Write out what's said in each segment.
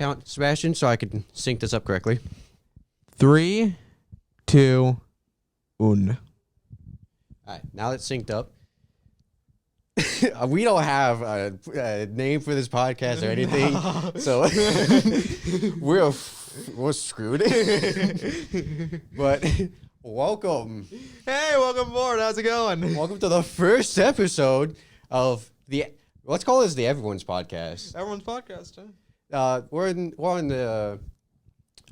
count, Sebastian, so I can sync this up correctly. 3, 2, 1. All right, now that's synced up. We don't have a name for this podcast or anything, so we're screwed. But welcome. Hey, welcome aboard. How's it going? Welcome to the first episode of let's call this the Everyone's Podcast. Everyone's podcast, huh? We're in the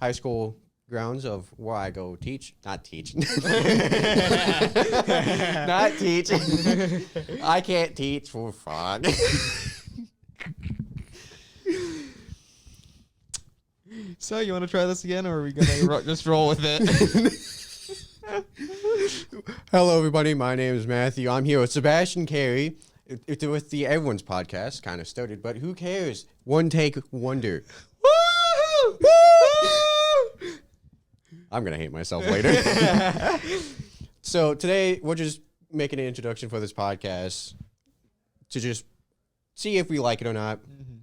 high school grounds of where I go not teach. Not teach. I can't teach for fun. So, you want to try this again, or are we going to just roll with it? Hello, everybody. My name is Matthew. I'm here with Sebastian Carey with the Everyone's Podcast. Kind of started, but who cares? One take wonder. Woo! I'm going to hate myself later. So today, we're just making an introduction for this podcast to just see if we like it or not. Mm-hmm.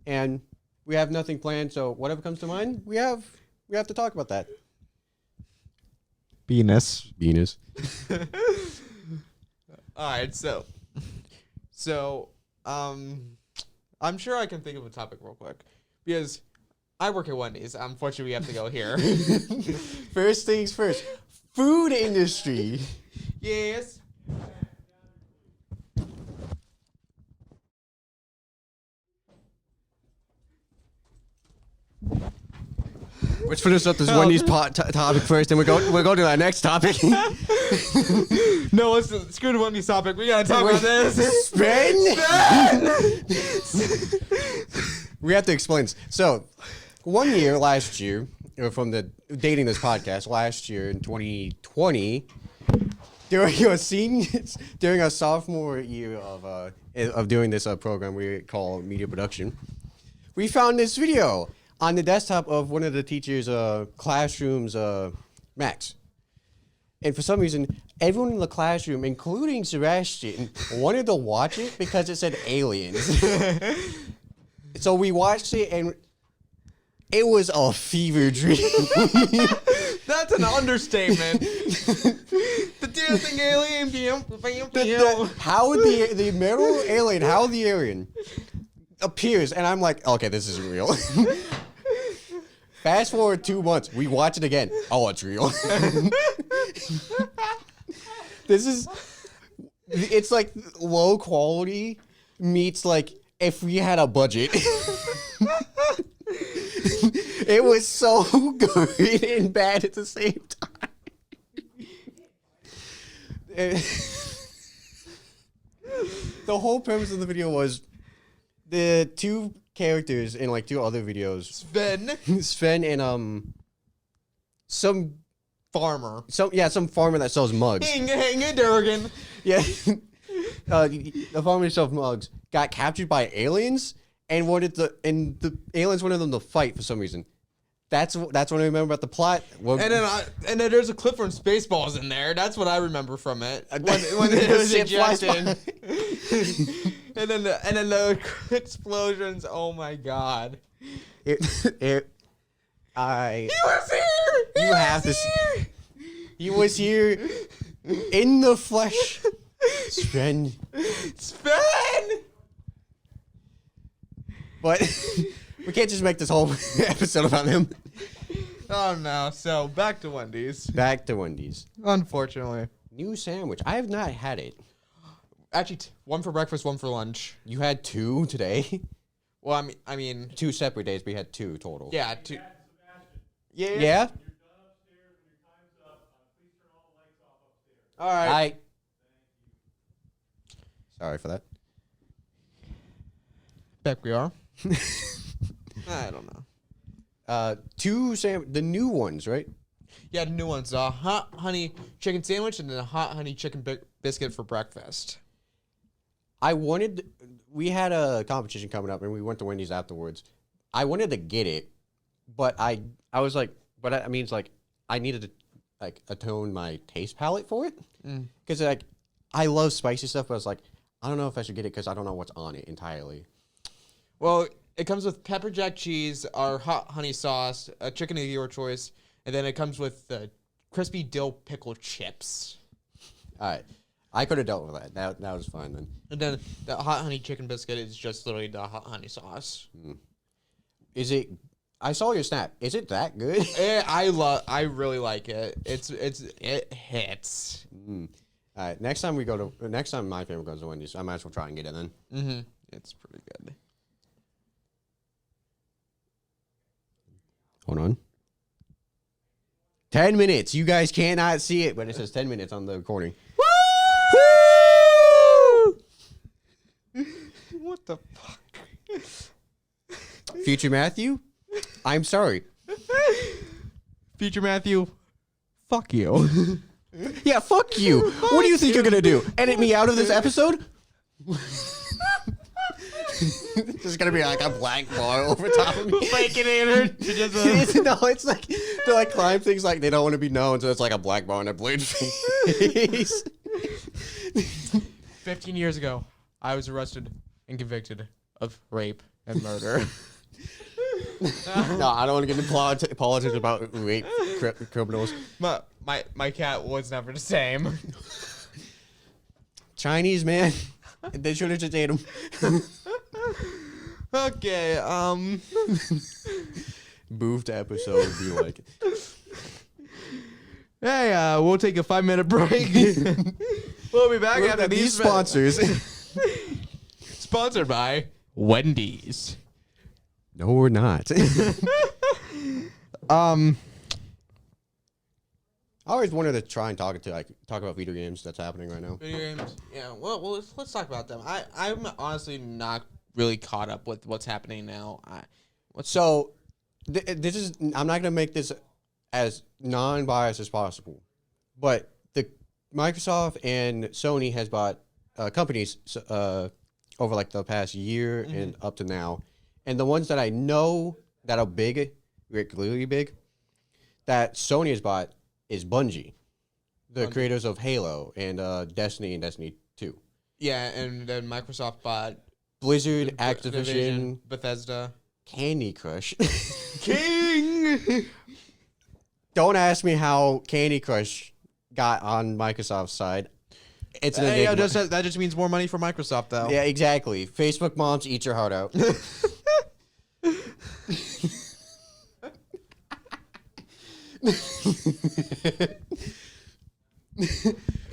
And we have nothing planned, so whatever comes to mind, we have to talk about that. Venus. All right, so I'm sure I can think of a topic real quick because I work at Wendy's. Unfortunately, we have to go here. First things first, food industry. Yes. Let's finish up this Wendy's topic first, and we'll go to our next topic. No, let's screw the Wendy's topic. We gotta talk about this. Spin. We have to explain this. So, last year, from the dating this podcast, last year in 2020, during our sophomore year of doing this program we call media production, we found this video on the desktop of one of the teacher's classroom's Macs. And for some reason, everyone in the classroom, including Sebastian, wanted to watch it because it said aliens. So we watched it, and it was a fever dream. That's an understatement. The dancing alien. How would the metal alien, how the alien appears, and I'm like, okay, this isn't real. Fast forward 2 months, we watch it again. Oh, it's real. It's like low quality meets like if we had a budget. It was so good and bad at the same time. The whole premise of the video was the two characters in like two other videos. Sven and some farmer. Some farmer that sells mugs. Durgan. Yeah. The farmer that sells mugs got captured by aliens and the aliens wanted them to fight for some reason. That's what I remember about the plot. And then there's a clip from Spaceballs in there. That's what I remember from it. When it was ejected. and then the explosions. Oh my god! He was here. You have to see. He was here in the flesh. Sven. But we can't just make this whole episode about him. Oh no! So back to Wendy's. Unfortunately, Unfortunately, new sandwich. I have not had it. Actually, one for breakfast, one for lunch. You had two today? Well, I mean, 2 separate days. We had 2 total. Yeah, 2. Yeah. Yeah. When you're done upstairs, when your time's up, please turn all the lights off upstairs. All right. Thank you. Sorry for that. Back we are. I don't know. 2 the new ones, right? Yeah, the new ones. A hot honey chicken sandwich and then a hot honey chicken biscuit for breakfast. We had a competition coming up and we went to Wendy's afterwards. I wanted to get it, but I was like, I mean, it's like I needed to like attone my taste palate for it. Because like I love spicy stuff, but I was like, I don't know if I should get it because I don't know what's on it entirely. Well, It comes with pepper jack cheese, our hot honey sauce, a chicken of your choice, and then it comes with the crispy dill pickle chips. All right. I could have dealt with that. That was fine then. And then the hot honey chicken biscuit is just literally the hot honey sauce. Is it? I saw your snap. Is it that good? I really like it. It hits. All right. Next time my family goes to Wendy's, I might as well try and get it then. Mm-hmm. It's pretty good. Hold on. 10 minutes. You guys cannot see it, but it says 10 minutes on the recording. Woo! What the fuck? Future Matthew, I'm sorry. Future Matthew, fuck you. Yeah, fuck you. What do you think you're going to do? Edit me out of this episode? There's going to be like a black bar over top of me. Baconator. No, it's like, they like climb things like they don't want to be known, so it's like a black bar and a blue face. 15 years ago, I was arrested and convicted of rape and murder. No, I don't want to get into politics about rape criminals. My cat was never the same. Chinese, man. They should have just ate him. Okay, Boofed episode would be like. Hey, we'll take a 5-minute break. We'll be back after these sponsors. Sponsored by Wendy's. No, we're not. I always wanted to try and talk about video games that's happening right now. Video games, yeah. Well, let's talk about them. I'm honestly not really caught up with what's happening now. This is. I'm not gonna make this as non-biased as possible, but the Microsoft and Sony has bought companies over like the past year and up to now, and the ones that I know that are big, really big, that Sony has bought is Bungie, the creators of Halo and Destiny and Destiny 2. Yeah, and then Microsoft bought Blizzard, Activision, Bethesda, Candy Crush. King. Don't ask me how Candy Crush got on Microsoft's side. It's an enigma. That just means more money for Microsoft, though. Yeah, exactly. Facebook moms, eat your heart out.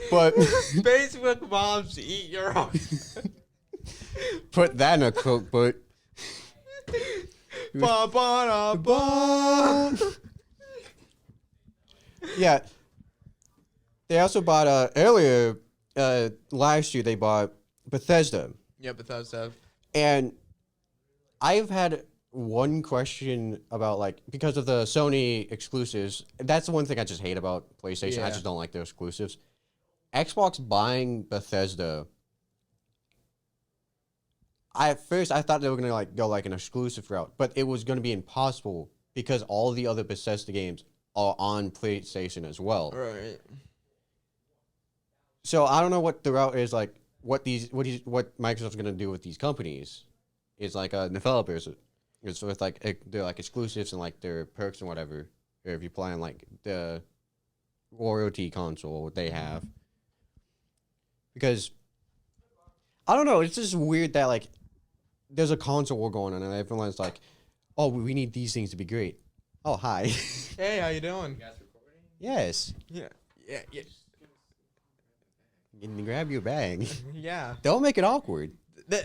But Facebook moms eat your heart. put that in a cookbook. Ba, ba, da, ba. Yeah. They also bought earlier last year they bought Bethesda. Yeah, Bethesda. And I've had one question about because of the Sony exclusives. That's the one thing I just hate about PlayStation. I Yeah. just don't like their exclusives. Xbox buying Bethesda. At first I thought they were gonna go an exclusive route, but it was gonna be impossible because all the other Bethesda games are on PlayStation as well. Right. So I don't know what the route is what Microsoft's gonna do with these companies. It's developers. It's with they're exclusives and their perks and whatever. Or if you play on the royalty console they have. Because I don't know, it's just weird that there's a console war going on and everyone's like, oh, we need these things to be great. Oh, hi. Hey, how you doing? You guys recording? Yes. Yeah. And grab your bag. Yeah. Don't make it awkward.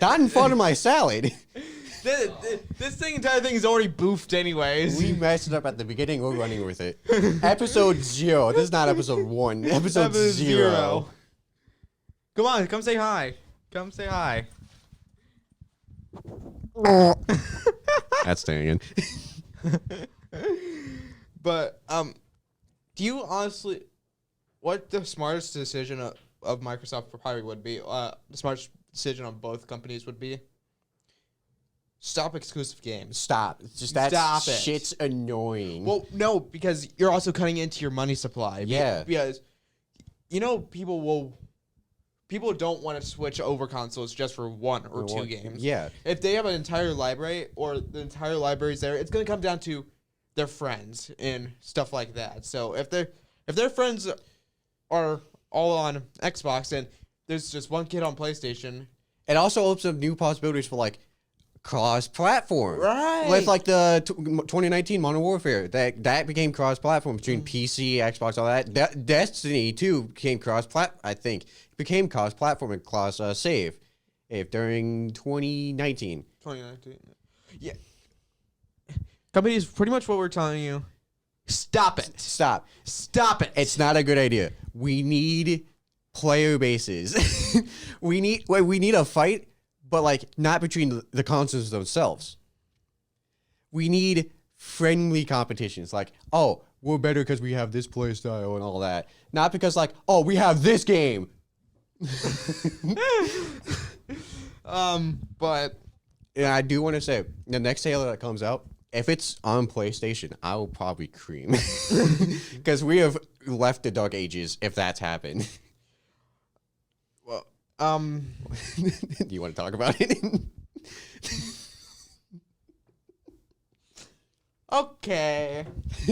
Not in front of my salad. This entire thing is already boofed anyways. We messed it up at the beginning. We're running with it. Episode 0. This is not episode 1. Episode 0. Come on, come say hi. Come say hi. That's staying in. But do you honestly, what the smartest decision of Microsoft probably would be? The smartest decision on both companies would be stop exclusive games. Stop. It's just Stop it. shit's annoying. Well, no, because you're also cutting into your money supply. Yeah. Because people will people don't want to switch over consoles just for one or two games. Yeah. If they have an entire library or the entire library's there, it's going to come down to their friends and stuff like that. So if their friends are all on Xbox and there's just one kid on PlayStation, It also opens up new possibilities for like cross-platform. Right. With like the 2019 Modern Warfare, that became cross-platform between PC, Xbox, all that. Destiny 2 became I think became cross-platform and cross-save during 2019. 2019. Yeah. Companies, pretty much what we're telling you. Stop it. Stop. Stop it. It's not a good idea. We need player bases. we need a fight, but like not between the consoles themselves. We need friendly competitions. Like, oh, we're better because we have this play style and all that. Not because like, oh, we have this game. But And I do want to say, the next Halo that comes out, if it's on PlayStation, I will probably cream. Because we have left the dark ages if that's happened. well, Do you want to talk about it? okay.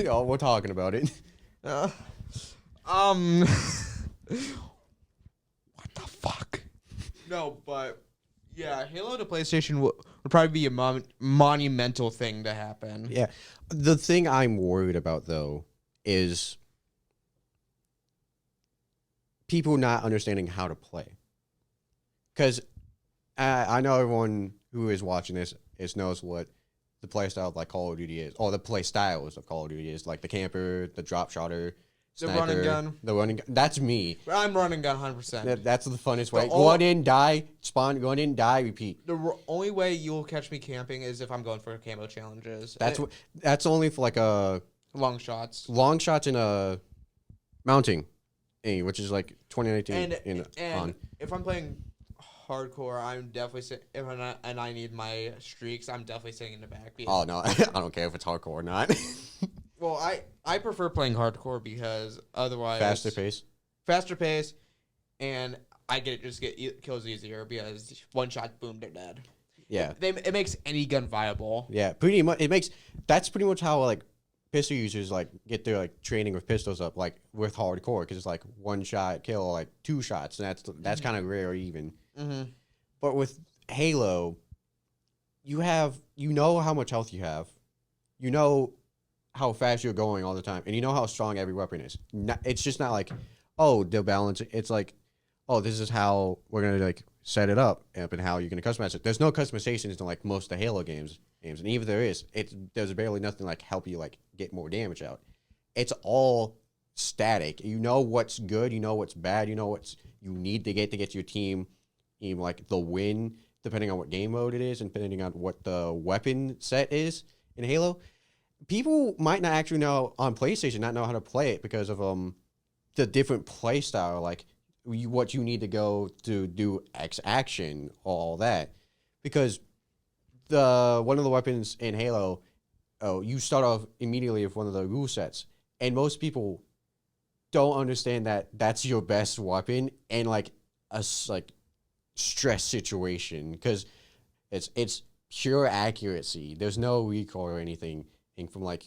Oh, we're talking about it. What the fuck? No, but yeah, Halo to PlayStation would probably be a monumental thing to happen. Yeah. The thing I'm worried about, though, is people not understanding how to play. Because I know everyone who is watching this knows what the play style of like Call of Duty is, or the play styles of Call of Duty is, like the camper, the drop shotter, The sniper, running gun. The running gun. That's me. I'm running gun 100%. That's the funnest way. The Go on in, die, spawn, go on in, die, repeat. Only way you'll catch me camping is if I'm going for camo challenges. That's only for like a long shots. long shots in a mounting, which is like 2019 And if I'm playing hardcore, I'm definitely and I need my streaks, I'm definitely sitting in the back. Oh no, I don't care if it's hardcore or not. Well, I prefer playing hardcore because otherwise Faster pace, and I get kills easier because one shot, boom, they're dead. Yeah, It makes any gun viable. yeah, pretty much. That's pretty much how like pistol users like get their like training with pistols up, like with hardcore, because it's like one shot kill, like two shots, and that's kind of rare even. Mm-hmm. But with Halo, you know how much health you have, you know how fast you're going all the time, and you know how strong every weapon is. It's just not like, oh, they'll balance it. It's like, oh, this is how we're gonna like set it up and how you're gonna customize it. There's no customizations in like most of the Halo games, and even if there is, there's barely nothing like help you like get more damage out. It's all static. You know what's good, you know what's bad, you know what's you need to get your team, even like the win, depending on what game mode it is, and depending on what the weapon set is in Halo. People might not actually know on PlayStation not know how to play it because of the different play style, like what you need to go to do X action, all that. Because one of the weapons in Halo, you start off immediately with one of the rule sets, and most people don't understand that that's your best weapon in like a like stress situation, because it's pure accuracy. There's no recoil or anything from like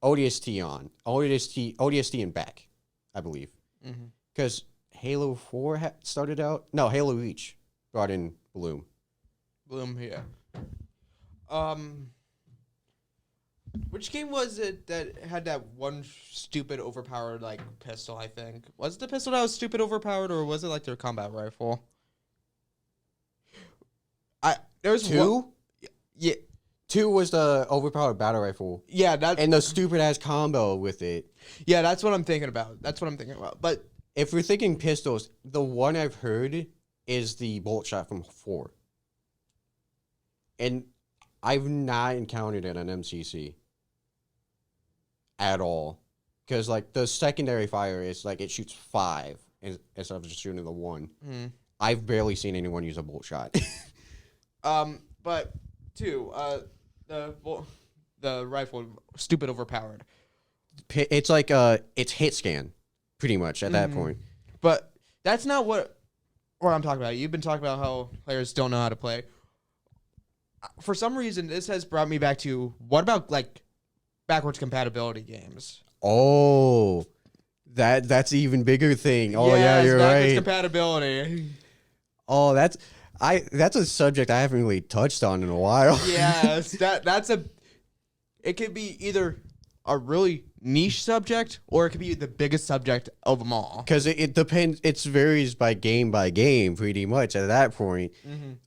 ODST and back, I believe. Because Halo 4 started out... No, Halo Reach brought in Bloom. Yeah. Which game was it that had that one stupid overpowered like pistol, I think? Was it the pistol that was stupid overpowered, or was it like their combat rifle? There's 2? Yeah. 2 was the overpowered battle rifle. Yeah, and the stupid ass combo with it. Yeah, that's what I'm thinking about. But if we're thinking pistols, the one I've heard is the bolt shot from 4. And I've not encountered it on MCC at all. Because like the secondary fire is like it shoots 5 instead of just shooting the 1. I've barely seen anyone use a bolt shot. But 2, the rifle, stupid overpowered. It's like it's hit scan, pretty much at that point. But that's not what I'm talking about. You've been talking about how players don't know how to play. For some reason, this has brought me back to what about like backwards compatibility games? Oh, that's an even bigger thing. Oh yeah, Yes, you're backwards right. compatibility. Oh, that's a subject I haven't really touched on in a while. Yes, it could be either a really niche subject or it could be the biggest subject of them all. Because it depends. It varies by game pretty much at that point.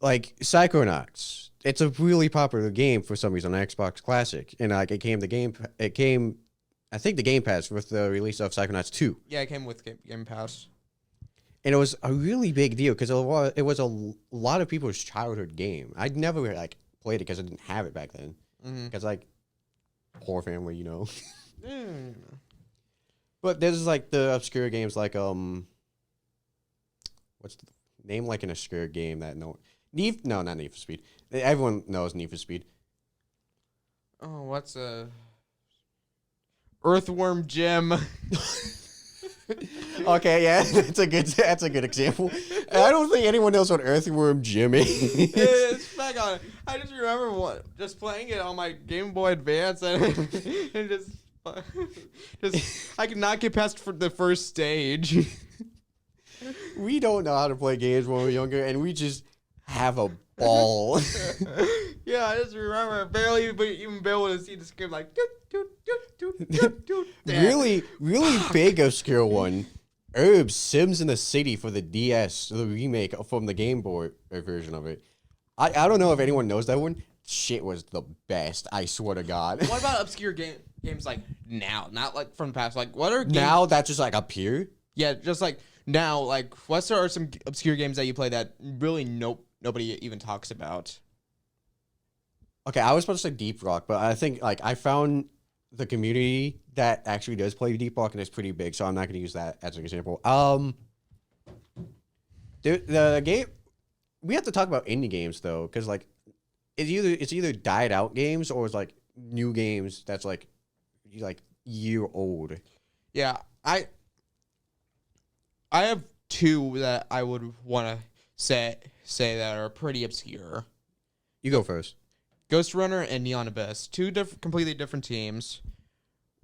Like Psychonauts, it's a really popular game for some reason on Xbox Classic, and like it came, I think the Game Pass with the release of Psychonauts 2, Yeah, it came with Game Pass. and it was a really big deal because it was a lot of people's childhood game. I'd never like played it because I didn't have it back then. Because like poor family, you know. But there's like the obscure games like what's the name, like an obscure game that not Need for Speed. Everyone knows Need for Speed. Oh, what's Earthworm Jim? Okay, yeah, that's a good example. I don't think anyone knows what Earthworm Jim is. It's back on. I just remember just playing it on my Game Boy Advance and just I could not get past the first stage. We don't know how to play games when we're younger, and we just have a ball. Yeah, I just remember barely even be able to see the screen like doot, doot, doot, doot, doot, doot. Really big obscure one. Sims in the City for the DS, the remake from the Game Boy version of it. I don't know if anyone knows that one. Shit was the best, I swear to God. What about obscure games like now, not like from the past? Like what are games? Now that's just like up here? Yeah, just like now. Like what are some obscure games that you play that really nobody even talks about? Okay, I was supposed to say Deep Rock, but I think like I found the community that actually does play Deep Rock and it's pretty big, so I'm not going to use that as an example. The game, we have to talk about indie games though, because like it's either died out games or it's like new games that's like year old. Yeah, I have two that I would want to say that are pretty obscure. You go first. Ghost Runner and Neon Abyss, two completely different teams.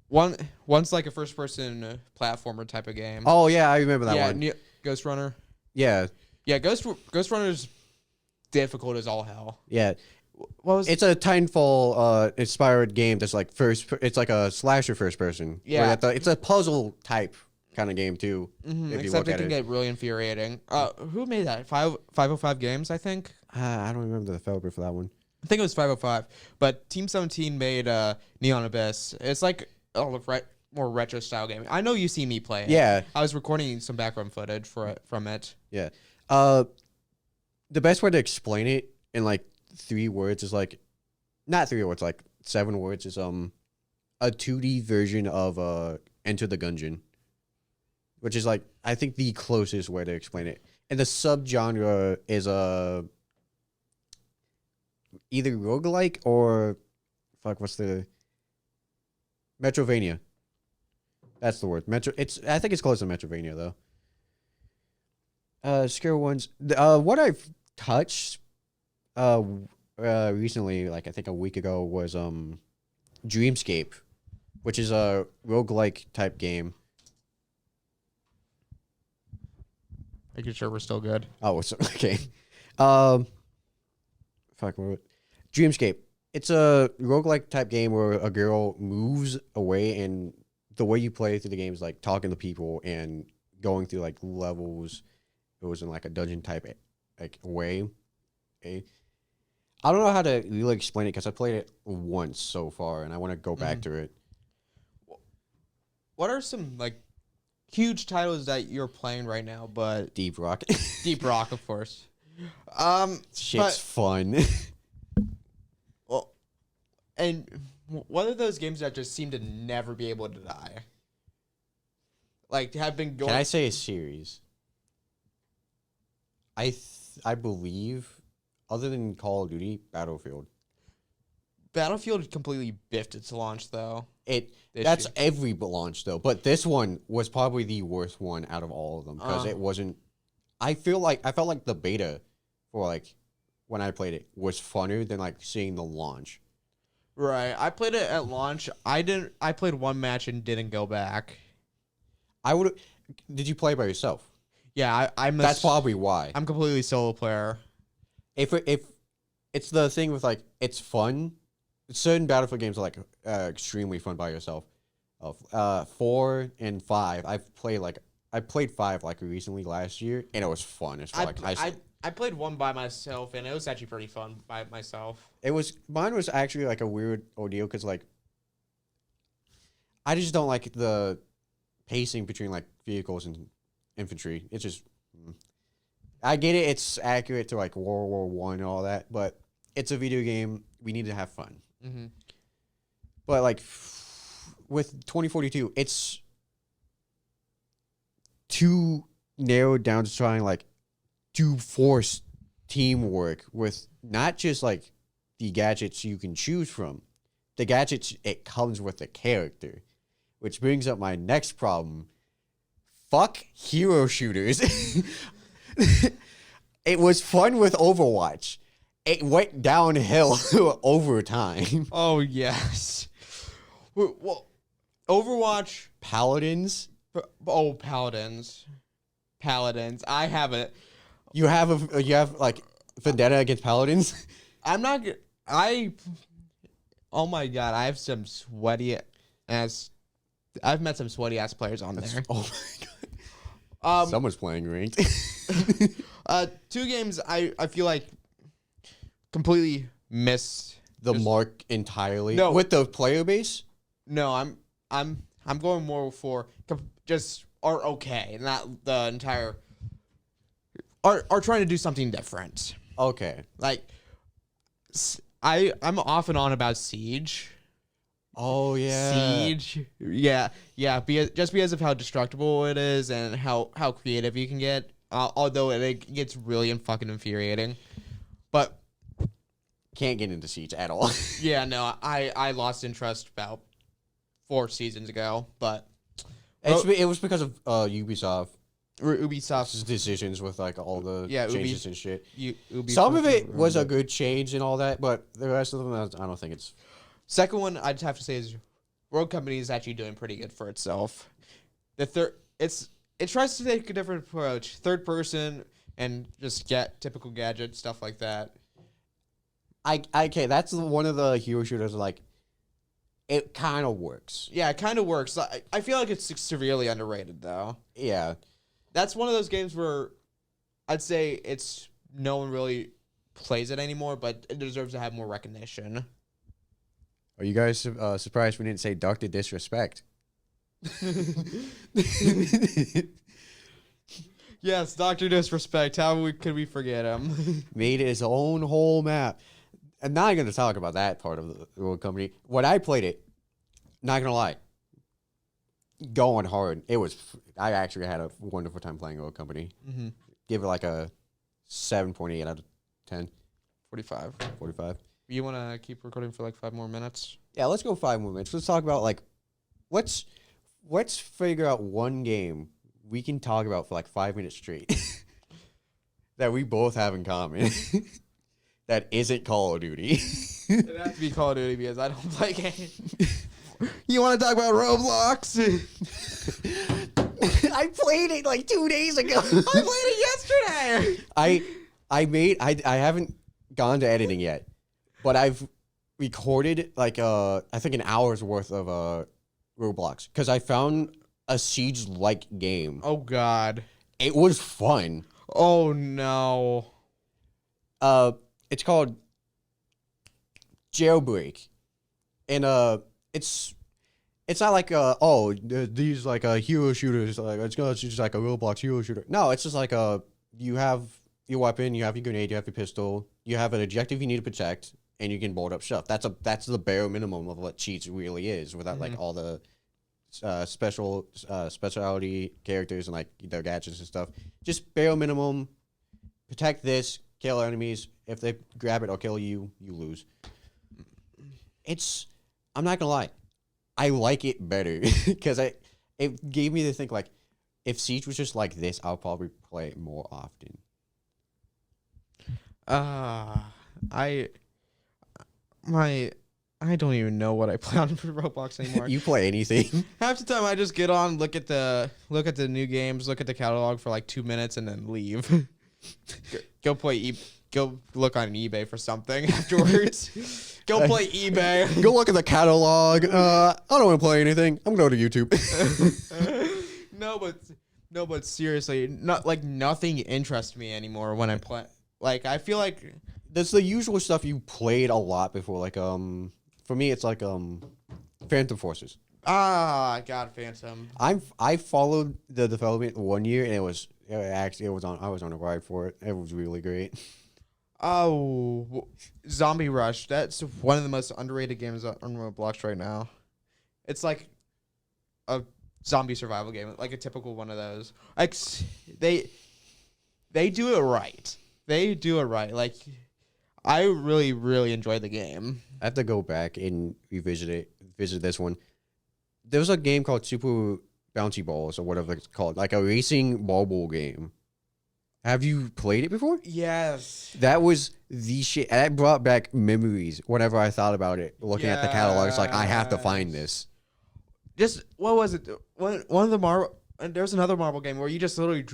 One's like a first-person platformer type of game. Oh yeah, I remember that one. Yeah, Ghost Runner. Yeah, Ghost Runner's difficult as all hell. yeah. What was It's a Titanfall inspired game that's like it's like a slasher first person. Yeah. It's a puzzle type kind of game too. If you Except look it at can it. get really infuriating. Who made that? 505 Games, I think. I don't remember the developer for that one. I think it was 505. But Team 17 made Neon Abyss. It's like a more retro style game. I know you see me play it. Yeah. I was recording some background footage from it. Yeah. The best way to explain it in like 3 words is like, not 3 words, like 7 words is a 2D version of Enter the Gungeon, which is like I think the closest way to explain it. And the subgenre is either roguelike or what's the Metrovania. That's the word. I think it's close to Metrovania though. Scare ones. What I've touched recently, like I think a week ago, was Dreamscape, which is a roguelike type game. Making sure we're still good. Oh, it's okay. Dreamscape. It's a roguelike type game where a girl moves away, and the way you play through the game is like talking to people and going through like levels. It was in like a dungeon type like way. Okay. I don't know how to really explain it because I played it once so far, and I want to go back to it. What are some like huge titles that you're playing right now? But Deep Rock. Deep Rock, of course. Shit's fun. Well, and what are those games that just seem to never be able to die? Like have been going. Can I say a series? I believe, other than Call of Duty, Battlefield. Battlefield completely biffed its launch though. That's year. every launch though, but this one was probably the worst one out of all of them because it wasn't. I felt like the beta for like when I played it was funner than like seeing the launch. Right. I played it at launch. I played one match and didn't go back. Did you play by yourself? Yeah, That's probably why. I'm completely solo player. If it's the thing with like it's fun. Certain Battlefield games are like extremely fun by yourself. 4 and 5, I played 5 like recently last year, and it was fun. I played one by myself, and it was actually pretty fun by myself. Mine was actually like a weird ordeal because like I just don't like the pacing between like vehicles and infantry. It's just I get it. It's accurate to like World War One and all that, but it's a video game. We need to have fun. Mm-hmm. But like with 2042, it's too narrowed down to trying like to force teamwork with not just like the gadgets you can choose from, the gadgets it comes with the character, which brings up my next problem. Fuck hero shooters. It was fun with Overwatch. It went downhill over time. Oh yes. Well, Overwatch. Paladins. Oh, Paladins. I have it. You have like vendetta against Paladins. I'm not. Oh my god! I have some sweaty ass. I've met some sweaty ass players on there. Oh my god. Someone's playing ranked. 2 games I feel like completely missed the mark entirely. No. With the player base? No, I'm going more for just are okay, not the entire. Are trying to do something different. Okay. Like, I'm off and on about Siege. Oh yeah. Siege. Yeah. Because of how destructible it is and how creative you can get. Although it gets really fucking infuriating. But can't get into Siege at all. yeah, no, I lost interest about 4 seasons ago, but it was because of Ubisoft's decisions with like all the changes and shit. Some of it was a good change and all that, but the rest of them, I don't think it's. Second one, I'd have to say is Rogue Company is actually doing pretty good for itself. It tries to take a different approach, third person, and just get typical gadget stuff like that. Okay, that's one of the hero shooters. Like, it kind of works. Yeah, it kind of works. I feel like it's severely underrated though. Yeah, that's one of those games where I'd say no one really plays it anymore, but it deserves to have more recognition. Are you guys surprised we didn't say Dr. Disrespect? Yes, Dr. Disrespect. How could we forget him? Made his own whole map. I'm not going to talk about that part of the Rogue Company. When I played it, not going to lie, going hard. I actually had a wonderful time playing Rogue Company. Mm-hmm. Give it like a 7.8 out of 10. 45. 45. You want to keep recording for like 5 more minutes? Yeah, let's go 5 more minutes. Let's talk about like, let's figure out one game we can talk about for like 5 minutes straight that we both have in common that isn't Call of Duty. It has to be Call of Duty because I don't play games. You want to talk about Roblox? I played it like 2 days ago. I played it yesterday. I haven't gone to editing yet, but I've recorded like I think an hour's worth of Roblox because I found a Siege-like game. Oh God, it was fun. Oh no. It's called Jailbreak, and it's not like these like hero shooters, like it's just like a Roblox hero shooter. No, it's just like you have your weapon, you have your grenade, you have your pistol, you have an objective you need to protect, and you can bolt up stuff. That's the bare minimum of what cheats really is, without like all the specialty characters and like their gadgets and stuff. Just bare minimum. Protect this, kill enemies. If they grab it or kill you, you lose. I'm not gonna lie, I like it better because it gave me to think like, if Siege was just like this, I'll probably play it more often. I don't even know what I play on for Roblox anymore. You play anything? Half the time I just get on, look at the new games, look at the catalog for like 2 minutes, and then leave. Go look on eBay for something afterwards. Go play eBay. Go look at the catalog. I don't want to play anything. I'm going to YouTube. No, but seriously, nothing interests me anymore when I play. Like I feel like That's the usual stuff you played a lot before. Like for me, it's like Phantom Forces. God, Phantom. I followed the development 1 year, and I was on a ride for it. It was really great. Oh, Zombie Rush. That's one of the most underrated games on Roblox right now. It's like a zombie survival game, like a typical one of those. Like they do it right. They do it right. Like I really, really enjoyed the game. I have to go back and visit this one. There was a game called Super Bouncy Balls or whatever it's called, like a racing marble game. Have you played it before? Yes. That was the shit. That brought back memories whenever I thought about it. Looking at the catalog, it's like, I have to find this. Just, what was it? One of the marble... And there's another marble game where you just literally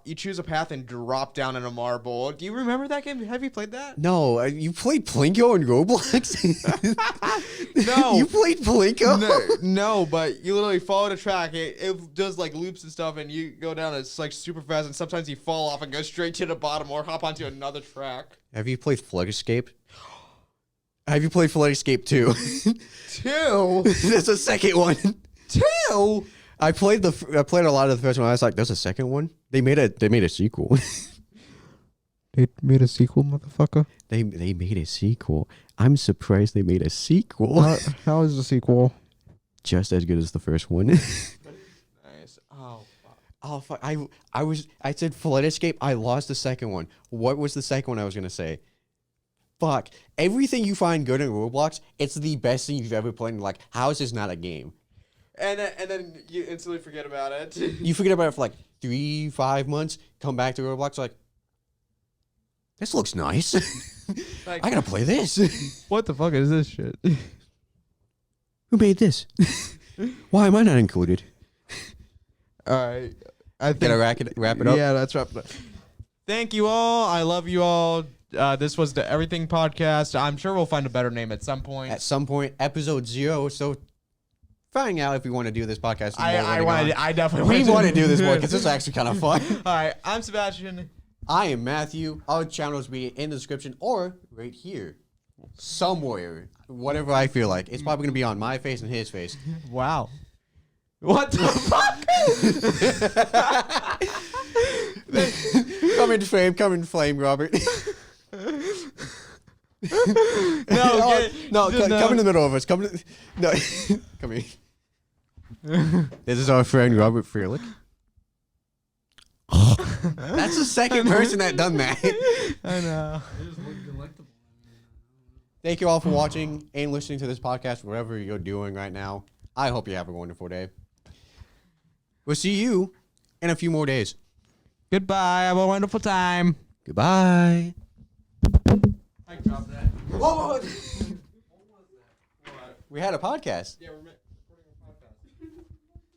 you choose a path and drop down in a marble. Do you remember that game? Have you played that? No, you played Plinko in Roblox? No. You played Plinko? No, but you literally follow the track. It does like loops and stuff, and you go down. It's like super fast, and sometimes you fall off and go straight to the bottom or hop onto another track. Have you played Flood Escape? Have you played Flood Escape 2? 2? There's a second one. 2? I played a lot of the first one. I was like, "There's a second one." They made a sequel. They made a sequel, motherfucker. They made a sequel. I'm surprised they made a sequel. How is the sequel? Just as good as the first one. Nice. Oh, fuck. Oh fuck! I said Flood Escape. I lost the second one. What was the second one I was gonna say? Fuck! Everything you find good in Roblox, it's the best thing you've ever played. Like, how is this not a game? And then you instantly forget about it. You forget about it for like 3-5 months. Come back to Roblox, like, this looks nice. Like, I gotta play this. what the fuck is this shit? Who made this? Why am I not included? All right, I think Gotta wrap it up. Yeah, let's wrap it up. Thank you all. I love you all. This was the Everything Podcast. I'm sure we'll find a better name at some point. At some point, episode 0. So, finding out if we want to do this podcast. I definitely want to do this one because this is actually kind of fun. All right, I'm Sebastian. I am Matthew. Our channels be in the description or right here, somewhere, whatever I feel like. It's probably gonna be on my face and his face. Wow. What the fuck? Come in flame, Robert. No, come in the middle of us. Come here. This is our friend Robert Freerlich. That's the second person that done that. I know. Thank you all for watching and listening to this podcast, whatever you're doing right now. I hope you have a wonderful day. We'll see you in a few more days. Goodbye. Have a wonderful time. Goodbye. I dropped that. Whoa. We had a podcast. Yeah,